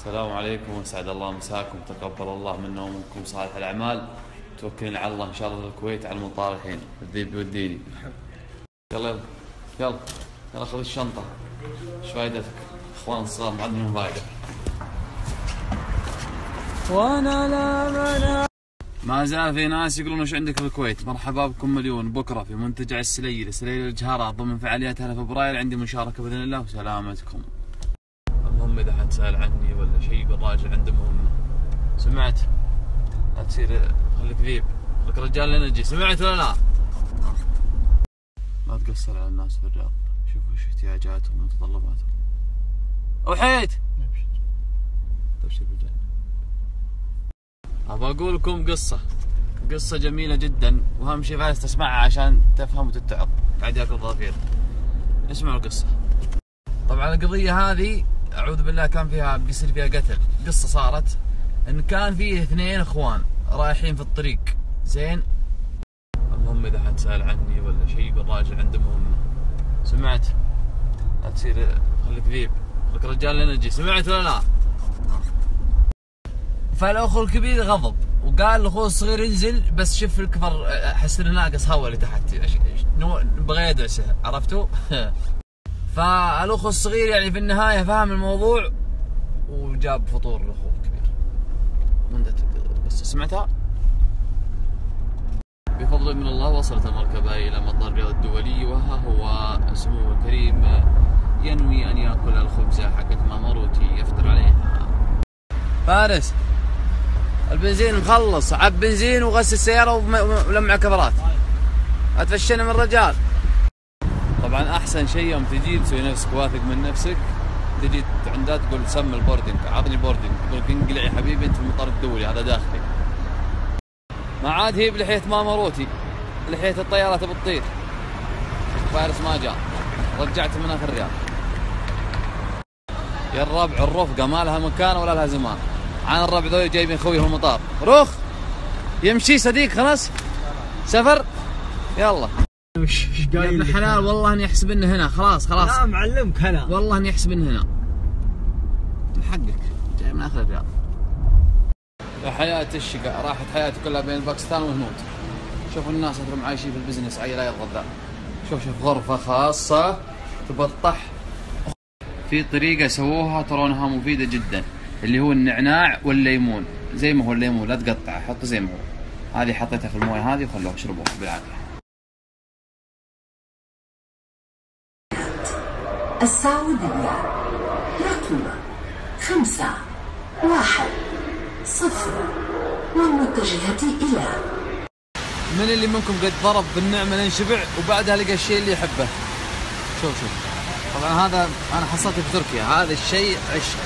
السلام عليكم وسعد الله مساكم، تقبل الله منا ومنكم صالح الأعمال. توكلنا على الله إن شاء الله للكويت على المطار الحين. الذيب بيوديني. يلا يلا يلا يلا خذ الشنطة. ايش فايدتك؟ اخوان صغار ما عندهم فايدة. وانا لا منع. ما زال في ناس يقولون ايش عندك في الكويت؟ مرحبا بكم مليون. بكره في منتجع السليل الجهارات ضمن فعاليات هلا فبراير عندي مشاركة بإذن الله وسلامتكم. المهم إذا حد سأل عني ولا شيء بالراجل عنده مهمة. سمعت؟ لا تصير خليك ذيب، لك رجال انرجي، سمعت ولا لا؟ ما تقصر على الناس في الرياض، شوفوا ايش احتياجاتهم ومتطلباتهم. أوحيت؟ تبشر بالجنة. أبغى أقول لكم قصة جميلة جدا، وأهم شيء فارس تسمعها عشان تفهم وتتعظ، بعد ياكل ضافير. اسمعوا القصة. طبعا القضية هذه أعوذ بالله كان فيها بيصير فيها قتل. قصة صارت إن كان فيه اثنين إخوان رايحين في الطريق، زين؟ المهم إذا حد سأل عني ولا شيء بالراجل عنده مهمة. سمعت؟ لا تصير خليك ذيب، لك رجال انرجي، سمعت ولا لا؟ فالأخو الكبير غضب وقال لأخوه الصغير انزل، بس شوف الكبر حس إنه ناقص هوا اللي تحت، نبغى يدعسه، عرفتوا؟ فالأخو الصغير يعني في النهاية فهم الموضوع وجاب فطور لأخوه الكبير. منتهت القصة، سمعتها؟ بفضل من الله وصلت المركبة إلى مطار الرياض الدولي، وها هو سموه الكريم ينوي أن يأكل الخبزة حقت ماماروتي يفطر عليها. فارس البنزين مخلص، عب بنزين وغسل السيارة ولمع كفرات. أتفشنا من الرجال. طبعا أحسن شيء يوم تجي تسوي نفسك واثق من نفسك، تجي عندها تقول سم البوردنج، عطني بوردنج، تقول انقلع يا حبيبي أنت في المطار الدولي هذا داخلي. ما عاد هي بلحية ماماروتي، لحية الطيارة تبي تطير. فارس ما جاء، رجعت منها في الرياض. يا الربع الرفقة ما لها مكان ولا لها زمان. عن الربع ذول جايبين خويه في المطار. روخ يمشي صديق خلاص سفر يلا. وش قايل يا ابن الحلال والله اني احسب انه هنا. خلاص لا معلمك انا والله اني احسب انه هنا. حقك جاي من اخر الرياض. يا حياة الشقا، راحت حياتي كلها بين باكستان والهنود. شوفوا الناس اللي عايشين في البزنس عيل لا يرغب ذا. شوف غرفة خاصة تبطح. في طريقة سووها ترونها مفيدة جدا، اللي هو النعناع والليمون. زي ما هو الليمون لا تقطعه، حطه زي ما هو. هذه حطيتها في المويه هذه وخلوها اشربوها بالعافية. السعودية رقم 510 والمتجهة إلى. من اللي منكم قد ضرب بالنعمة لين وبعدها لقى الشيء اللي يحبه؟ شوف طبعا هذا أنا حصلته في تركيا، هذا الشيء عشق.